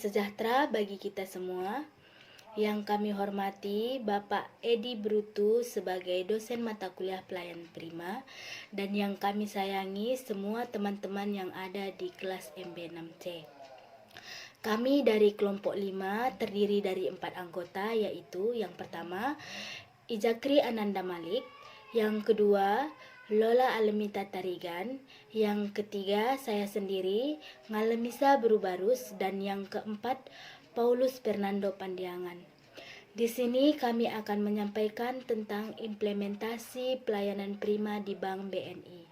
sejahtera bagi kita semua. Yang kami hormati Bapak Edi Brutu sebagai dosen mata kuliah pelayanan prima, dan yang kami sayangi semua teman-teman yang ada di kelas MB6C. Kami dari kelompok 5 terdiri dari 4 anggota, yaitu yang pertama Ijakri Ananda Malik, yang kedua Lola Alemita Tarigan, yang ketiga saya sendiri Ngalemisa Berubarus, dan yang keempat Paulus Fernando Pandiangan. Di sini kami akan menyampaikan tentang implementasi pelayanan prima di Bank BNI.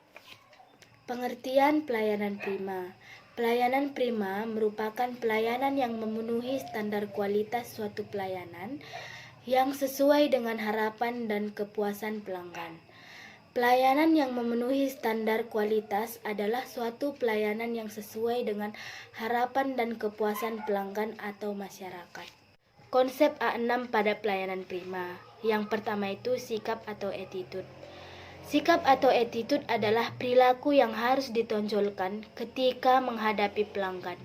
Pengertian pelayanan prima. Pelayanan prima merupakan pelayanan yang memenuhi standar kualitas suatu pelayanan yang sesuai dengan harapan dan kepuasan pelanggan. Pelayanan yang memenuhi standar kualitas adalah suatu pelayanan yang sesuai dengan harapan dan kepuasan pelanggan atau masyarakat. Konsep A6 pada pelayanan prima. Yang pertama itu sikap atau attitude. Sikap atau attitude adalah perilaku yang harus ditonjolkan ketika menghadapi pelanggan,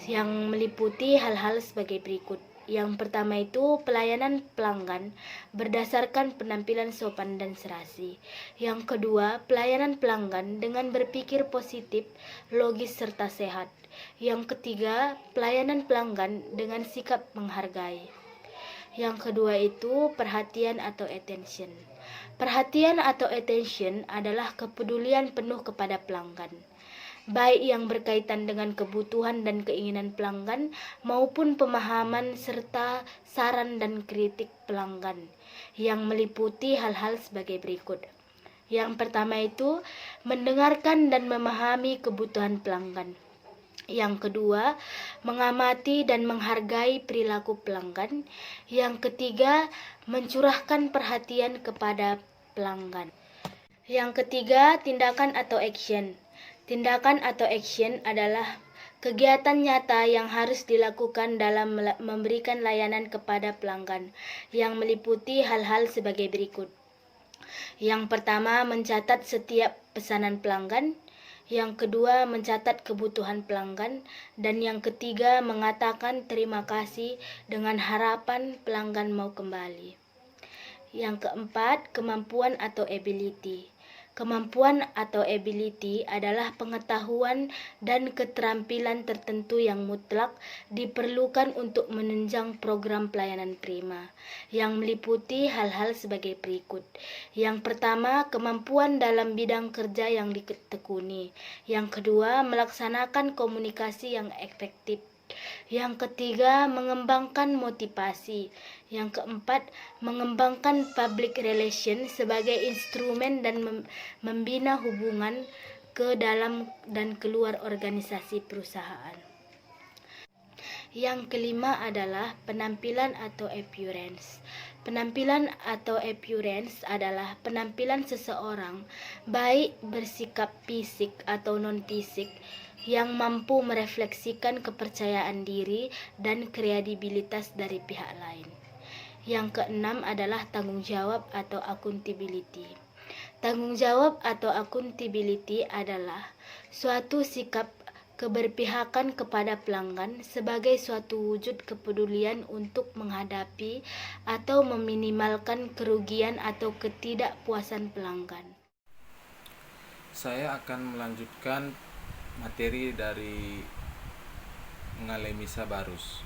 yang meliputi hal-hal sebagai berikut. Yang pertama itu pelayanan pelanggan berdasarkan penampilan sopan dan serasi. Yang kedua, pelayanan pelanggan dengan berpikir positif, logis serta sehat. Yang ketiga, pelayanan pelanggan dengan sikap menghargai. Yang kedua itu perhatian atau attention. Perhatian atau attention adalah kepedulian penuh kepada pelanggan, baik yang berkaitan dengan kebutuhan dan keinginan pelanggan maupun pemahaman serta saran dan kritik pelanggan, yang meliputi hal-hal sebagai berikut. Yang pertama itu mendengarkan dan memahami kebutuhan pelanggan. Yang kedua, mengamati dan menghargai perilaku pelanggan. Yang ketiga, mencurahkan perhatian kepada pelanggan. Yang ketiga, tindakan atau action. Tindakan atau action adalah kegiatan nyata yang harus dilakukan dalam memberikan layanan kepada pelanggan, yang meliputi hal-hal sebagai berikut. Yang pertama, mencatat setiap pesanan pelanggan. Yang kedua, mencatat kebutuhan pelanggan. Dan yang ketiga, mengatakan terima kasih dengan harapan pelanggan mau kembali. Yang keempat, kemampuan atau ability. Kemampuan atau ability adalah pengetahuan dan keterampilan tertentu yang mutlak diperlukan untuk menunjang program pelayanan prima, yang meliputi hal-hal sebagai berikut. Yang pertama, kemampuan dalam bidang kerja yang ditekuni. Yang kedua, melaksanakan komunikasi yang efektif. Yang ketiga, mengembangkan motivasi. Yang keempat, mengembangkan public relation sebagai instrumen dan membina hubungan ke dalam dan keluar organisasi perusahaan. Yang kelima adalah penampilan atau appearance. Penampilan atau appearance adalah penampilan seseorang, baik bersikap fisik atau non-fisik, yang mampu merefleksikan kepercayaan diri dan kredibilitas dari pihak lain. Yang keenam adalah tanggung jawab atau accountability. Tanggung jawab atau accountability adalah suatu sikap keberpihakan kepada pelanggan sebagai suatu wujud kepedulian untuk menghadapi atau meminimalkan kerugian atau ketidakpuasan pelanggan. Saya akan melanjutkan materi dari Ngalemisa Barus.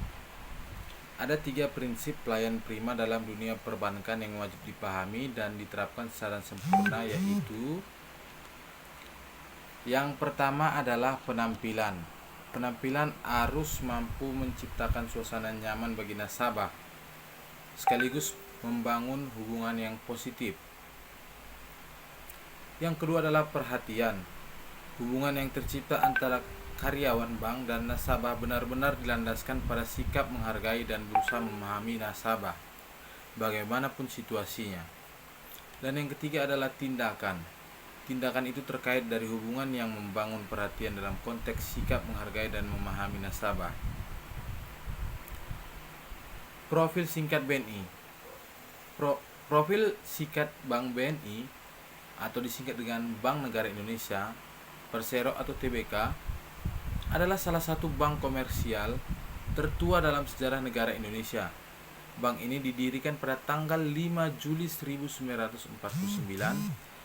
Ada 3 prinsip pelayan prima dalam dunia perbankan yang wajib dipahami dan diterapkan secara sempurna, yaitu yang pertama adalah penampilan. Penampilan harus mampu menciptakan suasana nyaman bagi nasabah, sekaligus membangun hubungan yang positif. Yang kedua adalah perhatian. Hubungan yang tercipta antara karyawan bank dan nasabah benar-benar dilandaskan pada sikap menghargai dan berusaha memahami nasabah, bagaimanapun situasinya. Dan yang ketiga adalah tindakan. Tindakan itu terkait dari hubungan yang membangun perhatian dalam konteks sikap menghargai dan memahami nasabah. Profil singkat BNI. Profil singkat Bank BNI atau disingkat dengan Bank Negara Indonesia, Persero atau TBK, adalah salah satu bank komersial tertua dalam sejarah negara Indonesia. Bank ini didirikan pada tanggal 5 Juli 1949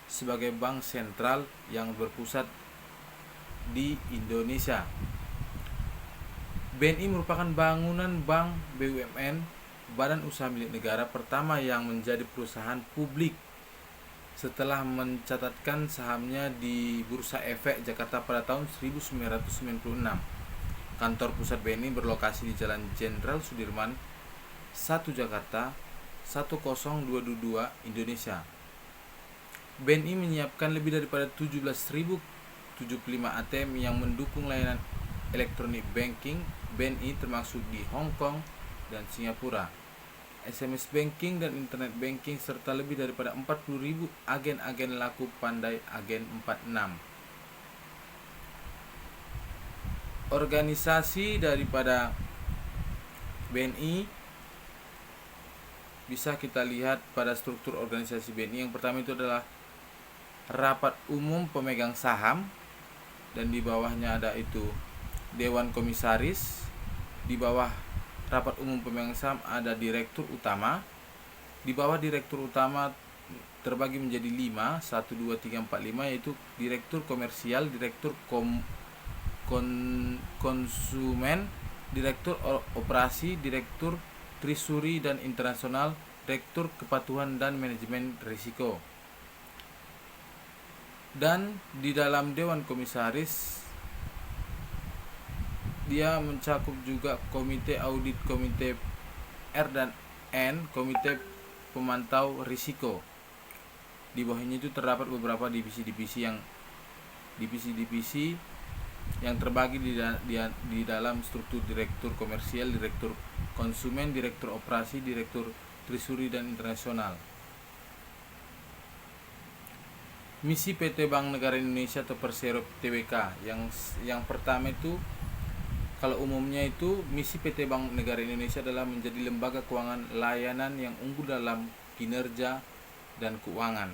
sebagai bank sentral yang berpusat di Indonesia. BNI merupakan bangunan bank BUMN, badan usaha milik negara pertama yang menjadi perusahaan publik setelah mencatatkan sahamnya di Bursa Efek Jakarta pada tahun 1996. Kantor pusat BNI berlokasi di Jalan Jenderal Sudirman 1 Jakarta 10222 Indonesia. BNI menyiapkan lebih daripada 17.075 ATM yang mendukung layanan elektronik banking BNI termasuk di Hong Kong dan Singapura, SMS banking dan internet banking, serta lebih daripada 40.000 agen-agen laku pandai agen 46. Organisasi daripada BNI bisa kita lihat pada struktur organisasi BNI. Yang pertama itu adalah rapat umum pemegang saham, dan di bawahnya ada itu dewan komisaris. Di bawah rapat umum pemegang saham ada direktur utama. Di bawah direktur utama terbagi menjadi 5, 1, 2, 3, 4, 5, yaitu direktur komersial, direktur konsumen, direktur operasi, direktur treasury dan internasional, direktur kepatuhan dan manajemen risiko. Dan di dalam dewan komisaris dia mencakup juga komite audit, komite R dan N, komite pemantau risiko. Di bawahnya itu terdapat beberapa divisi-divisi yang terbagi di dalam struktur direktur komersial, direktur konsumen, direktur operasi, direktur treasury dan internasional. Misi PT Bank Negara Indonesia atau Persero Tbk yang pertama itu, kalau umumnya itu misi PT Bank Negara Indonesia adalah menjadi lembaga keuangan layanan yang unggul dalam kinerja dan keuangan.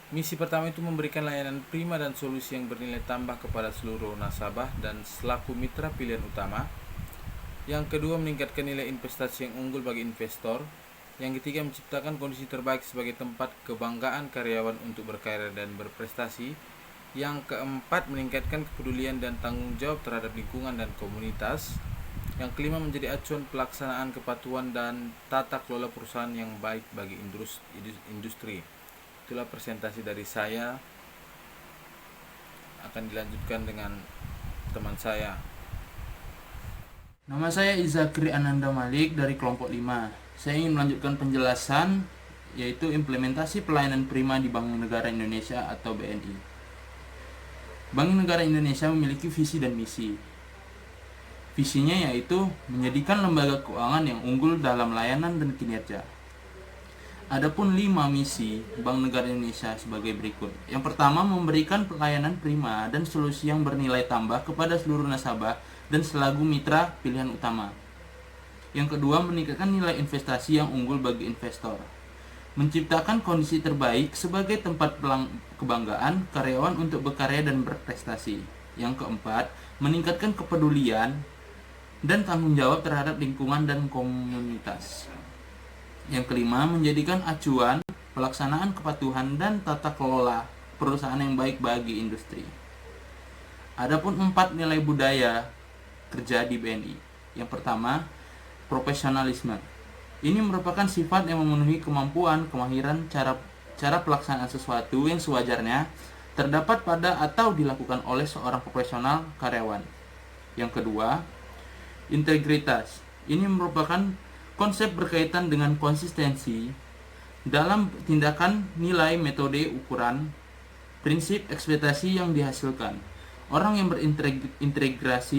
Misi pertama itu memberikan layanan prima dan solusi yang bernilai tambah kepada seluruh nasabah dan selaku mitra pilihan utama. Yang kedua, meningkatkan nilai investasi yang unggul bagi investor. Yang ketiga, menciptakan kondisi terbaik sebagai tempat kebanggaan karyawan untuk berkarir dan berprestasi. Yang keempat, meningkatkan kepedulian dan tanggung jawab terhadap lingkungan dan komunitas. Yang kelima, menjadi acuan pelaksanaan kepatuhan dan tata kelola perusahaan yang baik bagi industri. Itulah presentasi dari saya. Akan dilanjutkan dengan teman saya. Nama saya Izakri Ananda Malik dari kelompok 5. Saya ingin melanjutkan penjelasan yaitu implementasi pelayanan prima di Bank Negara Indonesia atau BNI. Bank Negara Indonesia memiliki visi dan misi. Visinya yaitu menjadikan lembaga keuangan yang unggul dalam layanan dan kinerja. Adapun 5 misi Bank Negara Indonesia sebagai berikut. Yang pertama, memberikan pelayanan prima dan solusi yang bernilai tambah kepada seluruh nasabah dan selaku mitra pilihan utama. Yang kedua, meningkatkan nilai investasi yang unggul bagi investor. Menciptakan kondisi terbaik sebagai tempat kebanggaan karyawan untuk berkarya dan berprestasi. Yang keempat, meningkatkan kepedulian dan tanggung jawab terhadap lingkungan dan komunitas. Yang kelima, menjadikan acuan pelaksanaan kepatuhan dan tata kelola perusahaan yang baik bagi industri. Adapun 4 nilai budaya kerja di BNI. Yang pertama, profesionalisme. Ini merupakan sifat yang memenuhi kemampuan, kemahiran, cara pelaksanaan sesuatu yang sewajarnya terdapat pada atau dilakukan oleh seorang profesional karyawan. Yang kedua, integritas. Ini merupakan konsep berkaitan dengan konsistensi dalam tindakan, nilai, metode, ukuran, prinsip, ekspektasi yang dihasilkan. Orang yang integritas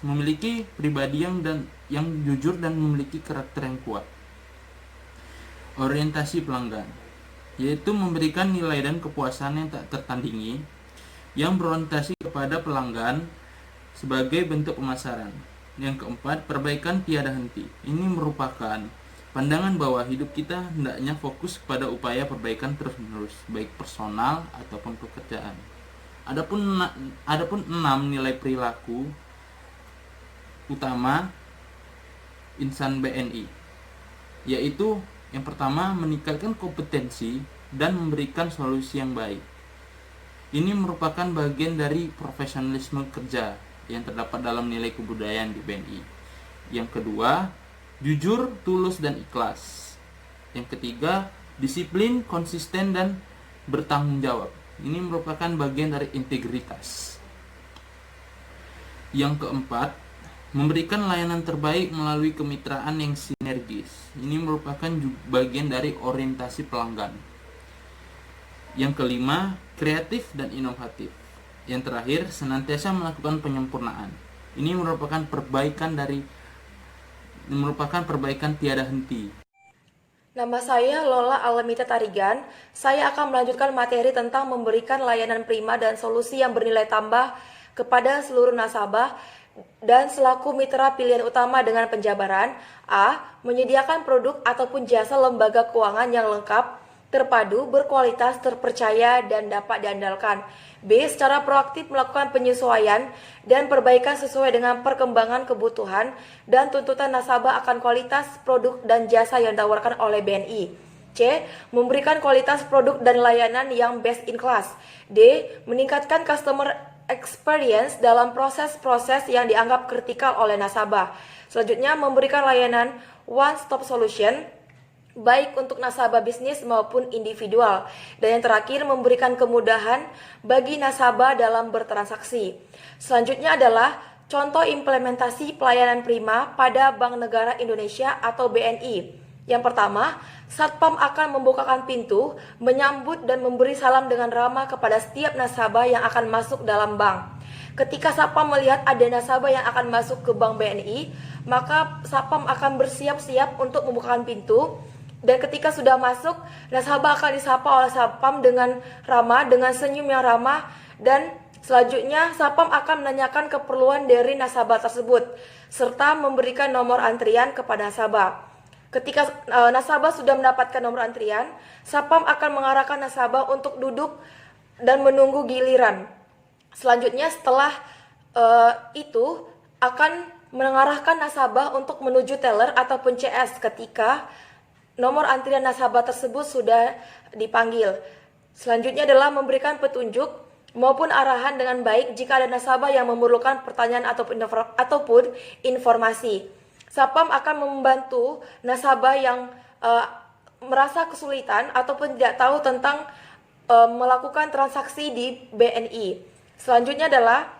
memiliki pribadi yang jujur dan memiliki karakter yang kuat. Orientasi pelanggan, yaitu memberikan nilai dan kepuasan yang tak tertandingi yang berorientasi kepada pelanggan sebagai bentuk pemasaran. Yang keempat, perbaikan tiada henti. Ini merupakan pandangan bahwa hidup kita hendaknya fokus pada upaya perbaikan terus-menerus, baik personal ataupun pekerjaan. Adapun 6 nilai perilaku utama insan BNI, yaitu yang pertama meningkatkan kompetensi dan memberikan solusi yang baik. Ini merupakan bagian dari profesionalisme kerja yang terdapat dalam nilai kebudayaan di BNI. Yang kedua, jujur, tulus, dan ikhlas. Yang ketiga, disiplin, konsisten, dan bertanggung jawab. Ini merupakan bagian dari integritas. Yang keempat, memberikan layanan terbaik melalui kemitraan yang sinergis. Ini merupakan bagian dari orientasi pelanggan. Yang kelima, kreatif dan inovatif. Yang terakhir, senantiasa melakukan penyempurnaan. Ini merupakan perbaikan tiada henti. Nama saya Lola Alamita Tarigan. Saya akan melanjutkan materi tentang memberikan layanan prima dan solusi yang bernilai tambah kepada seluruh nasabah dan selaku mitra pilihan utama dengan penjabaran. A. Menyediakan produk ataupun jasa lembaga keuangan yang lengkap, terpadu, berkualitas, terpercaya, dan dapat diandalkan. B. Secara proaktif melakukan penyesuaian dan perbaikan sesuai dengan perkembangan kebutuhan dan tuntutan nasabah akan kualitas produk dan jasa yang ditawarkan oleh BNI. C. Memberikan kualitas produk dan layanan yang best in class. D. Meningkatkan customer experience dalam proses-proses yang dianggap kritikal oleh nasabah. Selanjutnya, memberikan layanan one-stop solution baik untuk nasabah bisnis maupun individual. Dan yang terakhir, memberikan kemudahan bagi nasabah dalam bertransaksi. Selanjutnya adalah contoh implementasi pelayanan prima pada Bank Negara Indonesia atau BNI. Yang pertama, Satpam akan membukakan pintu, menyambut dan memberi salam dengan ramah kepada setiap nasabah yang akan masuk dalam bank. Ketika Satpam melihat ada nasabah yang akan masuk ke Bank BNI, maka Satpam akan bersiap-siap untuk membukakan pintu. Dan ketika sudah masuk, nasabah akan disapa oleh Satpam dengan ramah, dengan senyum yang ramah. Dan selanjutnya, Satpam akan menanyakan keperluan dari nasabah tersebut, serta memberikan nomor antrian kepada nasabah. Ketika nasabah sudah mendapatkan nomor antrian, Satpam akan mengarahkan nasabah untuk duduk dan menunggu giliran. Selanjutnya, setelah itu, akan mengarahkan nasabah untuk menuju teller ataupun CS ketika nomor antrian nasabah tersebut sudah dipanggil. Selanjutnya adalah memberikan petunjuk maupun arahan dengan baik jika ada nasabah yang memerlukan pertanyaan ataupun informasi. Satpam akan membantu nasabah yang merasa kesulitan ataupun tidak tahu tentang melakukan transaksi di BNI. Selanjutnya adalah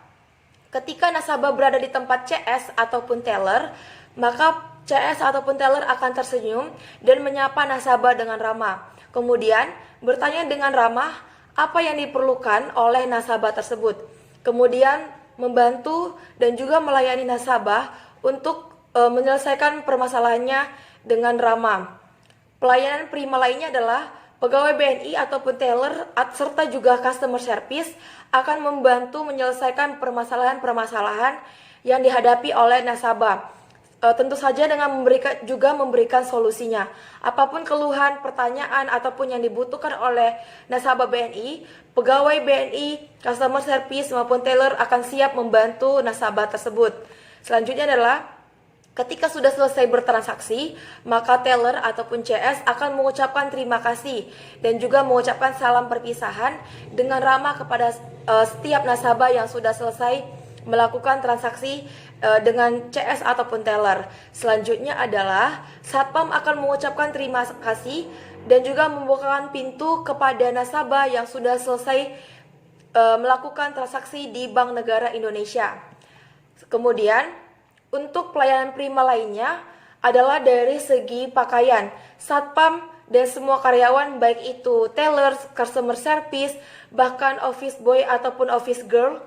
ketika nasabah berada di tempat CS ataupun teller, maka CS ataupun teller akan tersenyum dan menyapa nasabah dengan ramah. Kemudian bertanya dengan ramah apa yang diperlukan oleh nasabah tersebut. Kemudian membantu dan juga melayani nasabah untuk menyelesaikan permasalahannya dengan ramah. Pelayanan prima lainnya adalah pegawai BNI ataupun teller serta juga customer service akan membantu menyelesaikan permasalahan-permasalahan yang dihadapi oleh nasabah. Tentu saja dengan memberikan solusinya. Apapun keluhan, pertanyaan, ataupun yang dibutuhkan oleh nasabah BNI, pegawai BNI, customer service maupun teller akan siap membantu nasabah tersebut. Selanjutnya adalah ketika sudah selesai bertransaksi, maka teller ataupun CS akan mengucapkan terima kasih dan juga mengucapkan salam perpisahan dengan ramah kepada setiap nasabah yang sudah selesai melakukan transaksi dengan CS ataupun teller. Selanjutnya adalah Satpam akan mengucapkan terima kasih dan juga membukakan pintu kepada nasabah yang sudah selesai melakukan transaksi di Bank Negara Indonesia. Kemudian untuk pelayanan prima lainnya adalah dari segi pakaian. Satpam dan semua karyawan baik itu teller, customer service, bahkan office boy ataupun office girl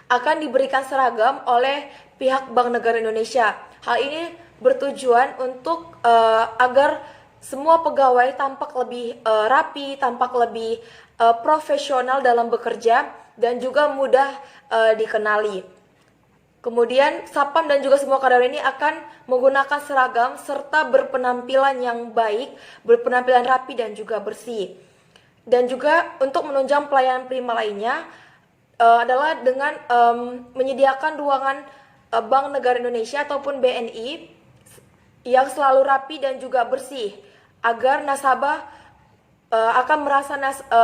akan diberikan seragam oleh pihak Bank Negara Indonesia. Hal ini bertujuan untuk agar semua pegawai tampak lebih rapi, tampak lebih profesional dalam bekerja dan juga mudah dikenali. Kemudian Satpam dan juga semua karyawan ini akan menggunakan seragam serta berpenampilan yang baik, berpenampilan rapi dan juga bersih. Dan juga untuk menunjang pelayanan prima lainnya adalah dengan menyediakan ruangan Bank Negara Indonesia ataupun BNI yang selalu rapi dan juga bersih agar nasabah akan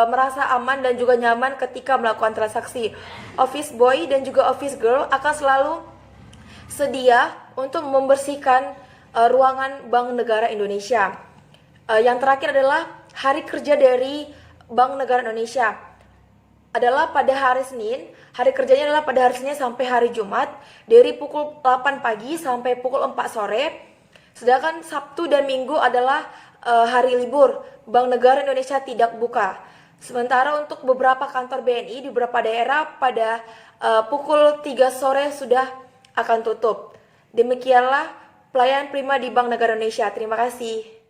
merasa aman dan juga nyaman ketika melakukan transaksi. Office boy dan juga office girl akan selalu sedia untuk membersihkan ruangan Bank Negara Indonesia. Yang terakhir adalah hari kerja dari Bank Negara Indonesia adalah pada hari Senin. Hari kerjanya adalah pada hari Senin sampai hari Jumat dari pukul 8 pagi sampai pukul 4 sore. Sedangkan Sabtu dan Minggu adalah hari libur. Bank Negara Indonesia tidak buka. Sementara untuk beberapa kantor BNI di beberapa daerah pada pukul 3 sore sudah akan tutup. Demikianlah pelayanan prima di Bank Negara Indonesia. Terima kasih.